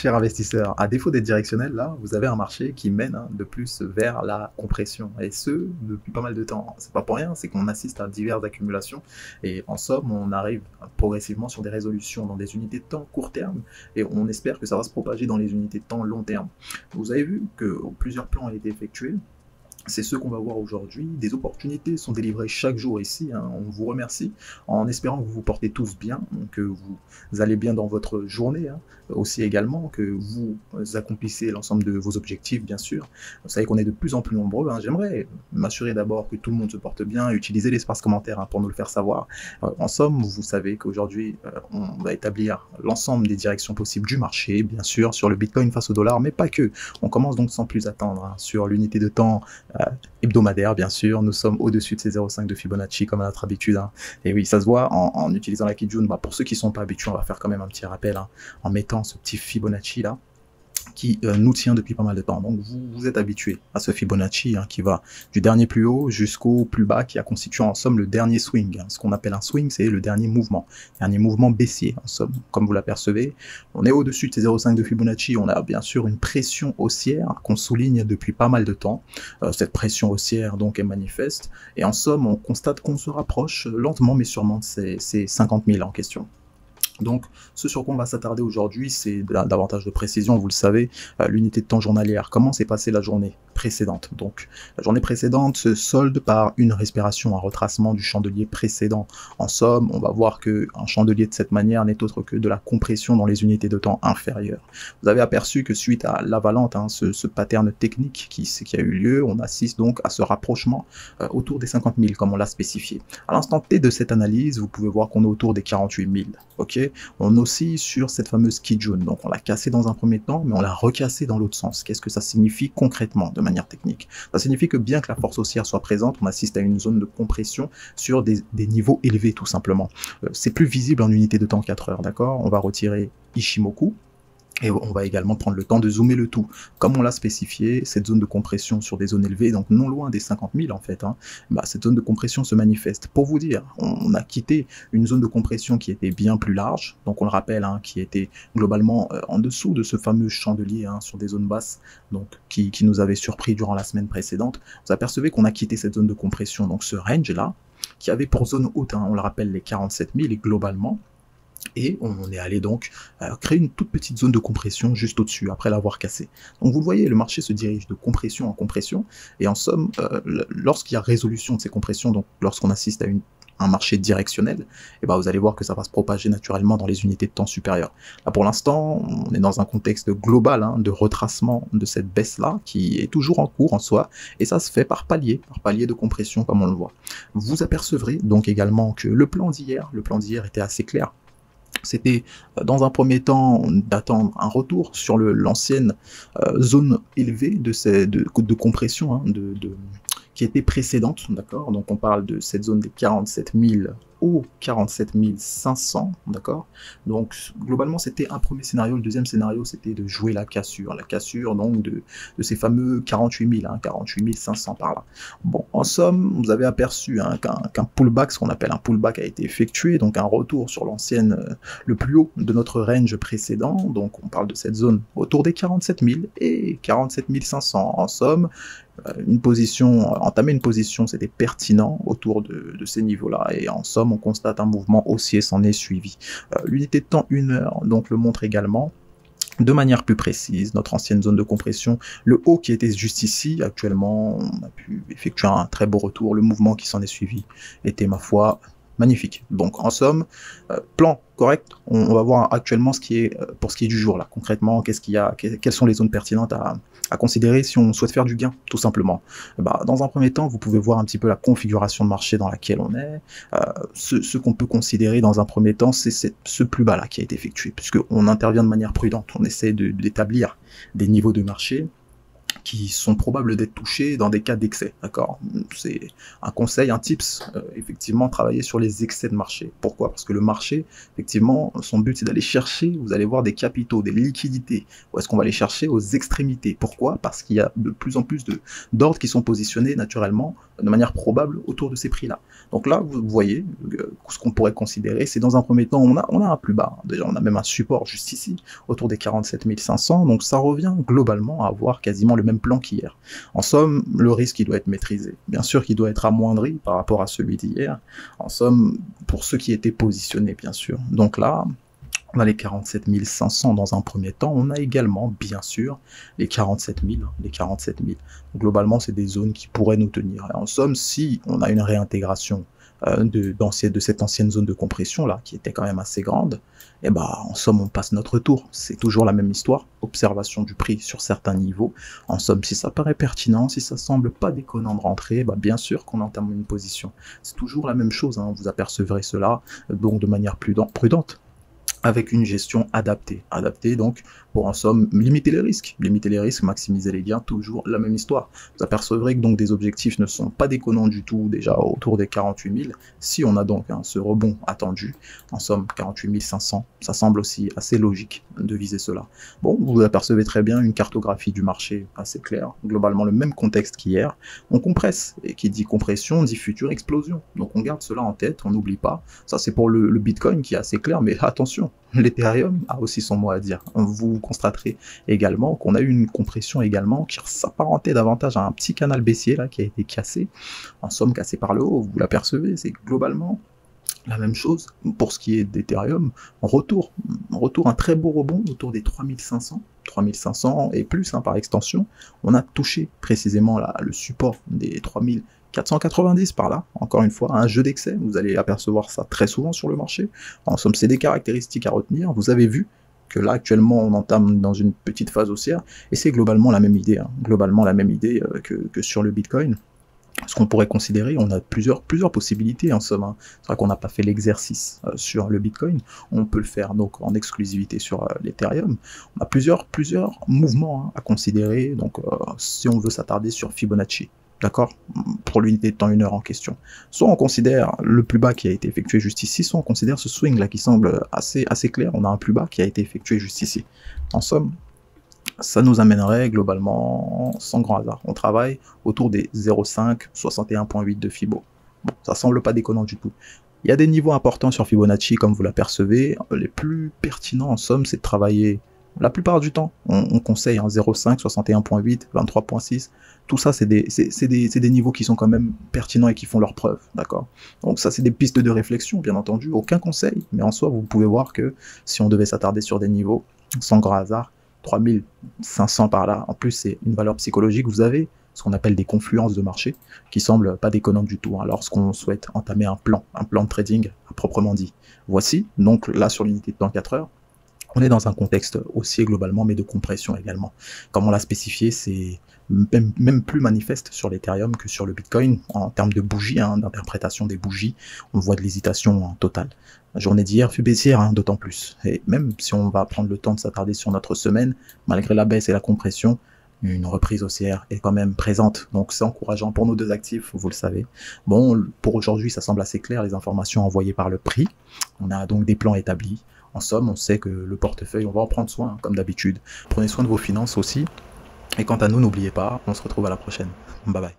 Cher investisseur, à défaut d'être directionnel, là, vous avez un marché qui mène de plus vers la compression, et ce, depuis pas mal de temps. C'est pas pour rien, c'est qu'on assiste à diverses accumulations, et en somme, on arrive progressivement sur des résolutions dans des unités de temps court terme, et on espère que ça va se propager dans les unités de temps long terme. Vous avez vu que plusieurs plans ont été effectués, c'est ce qu'on va voir aujourd'hui. Des opportunités sont délivrées chaque jour ici. On vous remercie en espérant que vous vous portez tous bien, que vous allez bien dans votre journée, aussi également, que vous accomplissez l'ensemble de vos objectifs, bien sûr. Vous savez qu'on est de plus en plus nombreux. J'aimerais m'assurer d'abord que tout le monde se porte bien, utiliser l'espace commentaire pour nous le faire savoir. En somme, vous savez qu'aujourd'hui, on va établir l'ensemble des directions possibles du marché, bien sûr, sur le Bitcoin face au dollar, mais pas que. On commence donc sans plus attendre sur l'unité de temps hebdomadaire, bien sûr. Nous sommes au-dessus de ces 0,5 de Fibonacci comme à notre habitude. Et oui, ça se voit en utilisant la Kijun. Pour ceux qui ne sont pas habitués, on va faire quand même un petit rappel en mettant ce petit Fibonacci là qui nous tient depuis pas mal de temps. Donc vous êtes habitué à ce Fibonacci qui va du dernier plus haut jusqu'au plus bas, qui a constitué en somme le dernier swing. Ce qu'on appelle un swing, c'est le dernier mouvement baissier en somme. Comme vous l'apercevez, on est au-dessus de ces 0,5 de Fibonacci. On a bien sûr une pression haussière qu'on souligne depuis pas mal de temps. Cette pression haussière donc est manifeste, et en somme on constate qu'on se rapproche lentement mais sûrement de ces 50 000 en question. Donc, ce sur quoi on va s'attarder aujourd'hui, c'est davantage de précision, vous le savez, l'unité de temps journalière. Comment s'est passée la journée précédente? Donc, la journée précédente se solde par une respiration, un retracement du chandelier précédent. En somme, on va voir qu'un chandelier de cette manière n'est autre que de la compression dans les unités de temps inférieures. Vous avez aperçu que suite à l'avalante, ce pattern technique qui a eu lieu, on assiste donc à ce rapprochement autour des 50 000, comme on l'a spécifié. À l'instant T de cette analyse, vous pouvez voir qu'on est autour des 48 000. Ok, on oscille sur cette fameuse Kijun. Donc on l'a cassé dans un premier temps, mais on l'a recassé dans l'autre sens. Qu'est-ce que ça signifie concrètement, de manière technique? Ça signifie que bien que la force haussière soit présente, on assiste à une zone de compression sur des niveaux élevés, tout simplement. C'est plus visible en unité de temps 4 heures, d'accord? On va retirer Ishimoku. Et on va également prendre le temps de zoomer le tout. Comme on l'a spécifié, cette zone de compression sur des zones élevées, donc non loin des 50 000 en fait, cette zone de compression se manifeste. Pour vous dire, on a quitté une zone de compression qui était bien plus large, donc on le rappelle, qui était globalement en dessous de ce fameux chandelier sur des zones basses, donc qui nous avait surpris durant la semaine précédente. Vous apercevez qu'on a quitté cette zone de compression, donc ce range-là, qui avait pour zone haute, on le rappelle, les 47 000 et globalement, et on est allé donc créer une toute petite zone de compression juste au-dessus, après l'avoir cassé. Donc vous le voyez, le marché se dirige de compression en compression, et en somme, lorsqu'il y a résolution de ces compressions, donc lorsqu'on assiste à un marché directionnel, et vous allez voir que ça va se propager naturellement dans les unités de temps supérieures. Là pour l'instant, on est dans un contexte global de retracement de cette baisse-là, qui est toujours en cours en soi, et ça se fait par palier de compression comme on le voit. Vous apercevrez donc également que le plan d'hier était assez clair. C'était dans un premier temps d'attendre un retour sur l'ancienne zone élevée de compression qui était précédente, d'accord? Donc on parle de cette zone des 47 000 ou 47 500, d'accord? Donc globalement c'était un premier scénario. Le deuxième scénario c'était de jouer la cassure donc de ces fameux 48 000, 48 500 par là. Bon, en somme, vous avez aperçu qu'un pullback, ce qu'on appelle un pullback, a été effectué, donc un retour sur l'ancienne, le plus haut de notre range précédent. Donc on parle de cette zone autour des 47 000 et 47 500. En somme, entamer une position, c'était pertinent autour de ces niveaux-là, et en somme, on constate un mouvement haussier s'en est suivi. L'unité de temps 1 heure, donc, le montre également. De manière plus précise, notre ancienne zone de compression, le haut qui était juste ici, actuellement, on a pu effectuer un très beau retour. Le mouvement qui s'en est suivi était, ma foi, magnifique. Donc en somme, plan correct, on va voir actuellement pour ce qui est du jour là. Concrètement, quelles sont les zones pertinentes à considérer si on souhaite faire du gain, tout simplement. Dans un premier temps, vous pouvez voir un petit peu la configuration de marché dans laquelle on est. Ce qu'on peut considérer dans un premier temps, c'est ce plus bas là qui a été effectué, puisqu'on intervient de manière prudente, on essaie d'établir des niveaux de marché qui sont probables d'être touchés dans des cas d'excès, d'accord? C'est un conseil, un tips, effectivement, travailler sur les excès de marché. Pourquoi? Parce que le marché, effectivement, son but, c'est d'aller chercher, vous allez voir, des capitaux, des liquidités. Où est-ce qu'on va les chercher? Aux extrémités. Pourquoi? Parce qu'il y a de plus en plus d'ordres qui sont positionnés naturellement, de manière probable, autour de ces prix-là. Donc là, vous voyez, ce qu'on pourrait considérer, c'est dans un premier temps, on a un plus bas. Déjà, on a même un support juste ici, autour des 47 500. Donc ça revient globalement à avoir quasiment le même plan qu'hier. En somme, le risque, il doit être maîtrisé. Bien sûr qu'il doit être amoindri par rapport à celui d'hier. En somme, pour ceux qui étaient positionnés, bien sûr. Donc là, on a les 47 500 dans un premier temps. On a également, bien sûr, les 47 000. Les 47 000. Globalement, c'est des zones qui pourraient nous tenir. Et en somme, si on a une réintégration de cette ancienne zone de compression là, qui était quand même assez grande, et bah en somme on passe notre tour. C'est toujours la même histoire, observation du prix sur certains niveaux. En somme, si ça paraît pertinent, si ça semble pas déconnant de rentrer, bah bien sûr qu'on entame une position. C'est toujours la même chose, hein, vous apercevrez cela, donc de manière prudente, avec une gestion adaptée. Adaptée donc pour en somme limiter les risques, maximiser les gains, toujours la même histoire. Vous apercevrez que donc des objectifs ne sont pas déconnants du tout, déjà autour des 48 000. Si on a donc ce rebond attendu, en somme 48 500, ça semble aussi assez logique de viser cela. Bon, vous apercevez très bien une cartographie du marché assez claire, globalement le même contexte qu'hier. On compresse, et qui dit compression dit future explosion. Donc on garde cela en tête, on n'oublie pas. Ça c'est pour le Bitcoin qui est assez clair, mais attention, l'Ethereum a aussi son mot à dire. Vous constaterez également qu'on a eu une compression également qui s'apparentait davantage à un petit canal baissier là qui a été cassé, en somme cassé par le haut, vous l'apercevez, c'est globalement la même chose pour ce qui est d'Ethereum. Retour, un très beau rebond autour des 3500 et plus hein, par extension. On a touché précisément là, le support des 3490 par là, encore une fois, un jeu d'excès, vous allez apercevoir ça très souvent sur le marché. En somme, c'est des caractéristiques à retenir. Vous avez vu que là, actuellement, on entame dans une petite phase haussière, et c'est globalement la même idée, hein, que sur le Bitcoin. Ce qu'on pourrait considérer, on a plusieurs possibilités en somme. Hein. C'est vrai qu'on n'a pas fait l'exercice sur le Bitcoin, on peut le faire donc en exclusivité sur l'Ethereum. On a plusieurs mouvements hein, à considérer, donc si on veut s'attarder sur Fibonacci, d'accord, pour l'unité de temps 1 heure en question. Soit on considère le plus bas qui a été effectué juste ici, soit on considère ce swing là qui semble assez clair, on a un plus bas qui a été effectué juste ici. En somme, ça nous amènerait globalement sans grand hasard. On travaille autour des 0,5, 61.8 de Fibo. Bon, ça semble pas déconnant du tout. Il y a des niveaux importants sur Fibonacci, comme vous l'apercevez. Les plus pertinents en somme, c'est de travailler la plupart du temps. On conseille 0,5, 61.8, 23.6. Tout ça, c'est des niveaux qui sont quand même pertinents et qui font leurs preuves, d'accord? Donc ça, c'est des pistes de réflexion, bien entendu. Aucun conseil, mais en soi, vous pouvez voir que si on devait s'attarder sur des niveaux, sans grand hasard, 3500 par là, en plus c'est une valeur psychologique, vous avez ce qu'on appelle des confluences de marché, qui semblent pas déconnantes du tout, hein, lorsqu'on souhaite entamer un plan de trading à proprement dit. Voici, donc là sur l'unité de temps 4 heures, on est dans un contexte haussier globalement, mais de compression également. Comme on l'a spécifié, c'est même plus manifeste sur l'Ethereum que sur le Bitcoin, en termes de bougies, hein, d'interprétation des bougies, on voit de l'hésitation en totale. La journée d'hier fut baissière, hein, d'autant plus. Et même si on va prendre le temps de s'attarder sur notre semaine, malgré la baisse et la compression, une reprise haussière est quand même présente. Donc c'est encourageant pour nos deux actifs, vous le savez. Bon, pour aujourd'hui, ça semble assez clair, les informations envoyées par le prix. On a donc des plans établis. En somme, on sait que le portefeuille, on va en prendre soin, hein, comme d'habitude. Prenez soin de vos finances aussi. Et quant à nous, n'oubliez pas, on se retrouve à la prochaine. Bye bye.